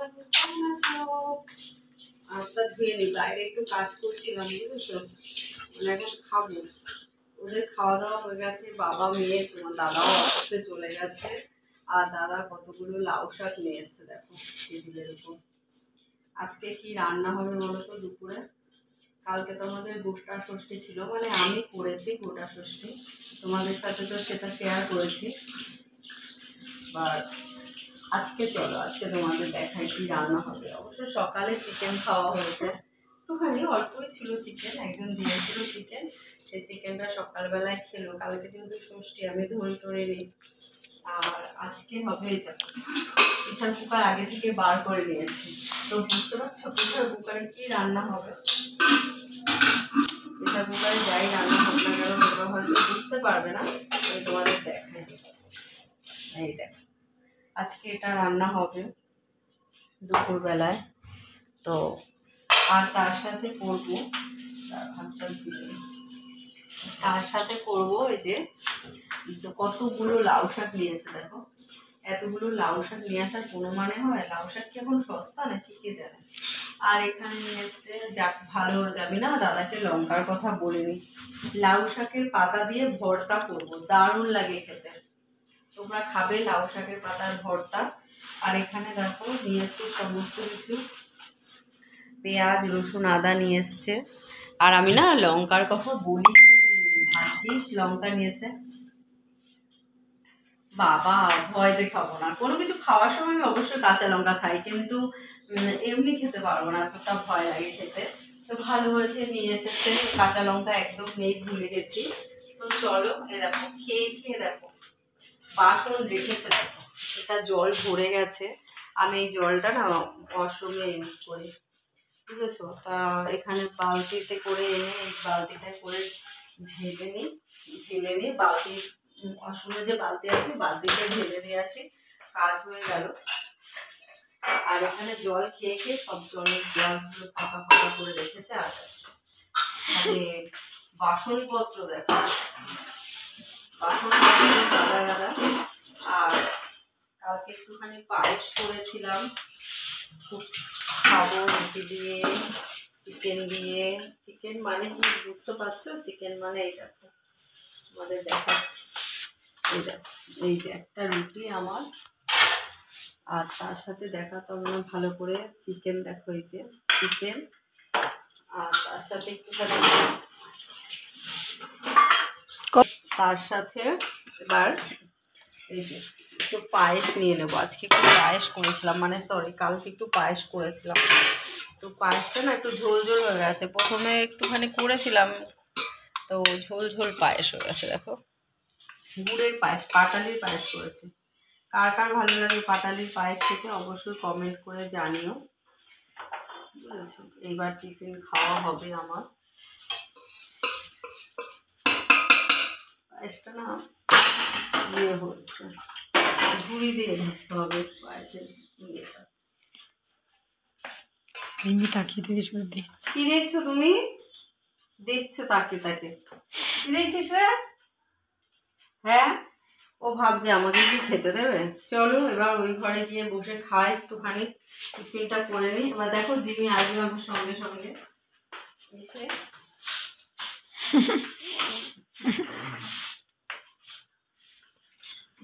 কেমন আছো? হাতটা ধুয়ে নি, বাইরে একটু কাজ করছিলাম বুঝেছো, মানে এখন খাবো। ওদের খাওয়া দাওয়া হয়ে গেছে, বাবা মেয়ে তোমার দাদাও অফিসে চলে গেছে। আর দাদা কতগুলো লাউ শাক নিয়ে এসছে দেখো টেবিলের উপর। আজকে কি রান্না হবে বলো তো দুপুরে? কালকে তো আমাদের গোটা ষষ্ঠী ছিল, মানে আমি করেছি গোটা ষষ্ঠী, তোমাদের সাথে তো সেটা শেয়ার করেছি। বাট আজকে চলো আজকে তোমাদের দেখাই কি রান্না হবে। অবশ্য সকালে চিকেন খাওয়া হয়েছে, একটুখানি অল্পই ছিল চিকেন, একজন দিয়েছিল চিকেন, সেই চিকেনটা সকালবেলায় খেলো। কালকে যেহেতু ষষ্ঠী আমি ধরে টরে নিই। আর আজকে হবে এটা, প্রেশার কুকার আগে থেকে বার করে নিয়েছি, তো বুঝতে পারছো প্রেশার কুকারে কি রান্না হবে। প্রেশার কুকারে যাই রান্না হোক না কেন তোমরা হয়তো বুঝতে পারবে না, আমি তোমাদের দেখাই। এই দেখ আজকে এটা রান্না হবে দুপুরবেলায়। তো আর তার সাথে করবো এই যে কতগুলো লাউ শাক নিয়েছে দেখো। এতগুলো লাউ শাক নিয়ে আসার কোনো মানে হয়? লাউ শাক কি এখন সস্তা নাকি কে জানে। আর এখানে নিয়ে এসছে, যাক ভালো যাবে না, দাদাকে লঙ্কার কথা বলিনি, লাউ শাকের পাতা দিয়ে ভর্তা করবো, দারুণ লাগে খেতে। তোমরা খাবে লাউ শাকের পাতার ভর্তা। আর এখানে দেখো নিয়ে এসছে সমস্ত কিছু, পেঁয়াজ রসুন আদা নিয়ে এসছে। আর আমি না লঙ্কার কথা বলি, ভাগ্যিস লঙ্কা নিয়েছে। বাবা ভয় দেখাবো না, কোনো কিছু খাওয়ার সময় আমি অবশ্যই কাঁচা লঙ্কা খাই, কিন্তু এমনি খেতে পারবো না, এতটা ভয় লাগে খেতে। তো ভালো হয়েছে নিয়ে এসেছে, কাঁচা লঙ্কা একদম নেই, ভুলে গেছি। তো চলো এ দেখো খেয়ে খেয়ে দেখো, বাসন রেখেছে দেখো, এটা জল ভরে গেছে। আমি এই জলটা না ওয়াশরুমে ইউজ করি বুঝেছো। তা এখানে বালতিতে করে এনে এই বালতিটায় করে ঢেলে নিই বালতি, ওয়াশরুমে যে বালতি আছে বালতিতে ঢেলে দিয়ে আসি, কাজ হয়ে গেল। আর এখানে জল খেয়ে খেয়ে সব জলের গ্লাসগুলো ফাঁকা ফাঁকা করে রেখেছে। আর মানে বাসনপত্র দেখো, বাসনপত্র গাদা গাদা। আর কালকে একটুখানি পায়েস করেছিলাম, খুব খাবো রুটি দিয়ে, চিকেন দিয়ে। চিকেন মানে কি বুঝতে পারছো? চিকেন মানে এই দেখো আমাদের দেখাচ্ছি, এই দেখো এই যে একটা রুটি আমার, আর তার সাথে দেখাতো আমরা ভালো করে চিকেন, দেখো এই যে চিকেন, আর তার সাথে একটুখানি, তার সাথে এবার এই যে একটু পায়েস নিয়ে নেবো। আজকে একটু পায়েস করেছিলাম, মানে সরি কালকে একটু পায়েস করেছিলাম। তো পায়েসটা না একটু ঝোল ঝোল হয়ে গেছে, প্রথমে একটুখানি করেছিলাম তো ঝোল ঝোল পায়েস হয়ে গেছে দেখো। গুড়ের পায়েস, পাটালির পায়েস করেছি। কার কার ভালো লাগে পাটালির পায়েস খেতে অবশ্যই কমেন্ট করে জানিও বুঝেছো। এইবার টিফিন খাওয়া হবে আমার। পায়েসটা না ইয়ে হচ্ছে, ঝুড়ি দিয়ে ধরতে হবে পায়েসের ইয়েটা। তাকিয়ে দেখে শুধু দেখছি। কি দেখছো তুমি? দেখছে তাকে তাকে, কি দেখছিস রে? হ্যাঁ ও ভাবছে আমাকে কি খেতে দেবে। চলো এবার ওই ঘরে গিয়ে বসে খাই একটুখানি, টিফিনটা করে নিই। এবার দেখো জিমি আসবে আমার সঙ্গে সঙ্গে এসে।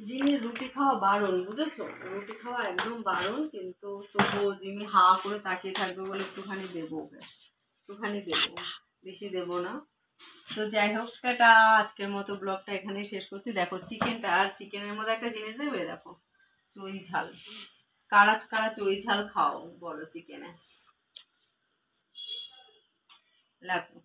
জিমির রুটি খাওয়া বারণ বুঝেছো, রুটি খাওয়া একদম বারণ, কিন্তু তবুও জিমি হা করে তাকিয়ে থাকবে বলে একটুখানি দেবো ওকে, একটুখানি দেবো, বেশি দেবো না। তো যাই হোক টাটা, আজকের মতো ব্লগটা এখানেই শেষ করছি। দেখো চিকেনটা, আর চিকেনের মধ্যে একটা জিনিস দেবে দেখো, চই ঝাল। কারা কারা চই ঝাল খাও বলো চিকেনে, লাগো।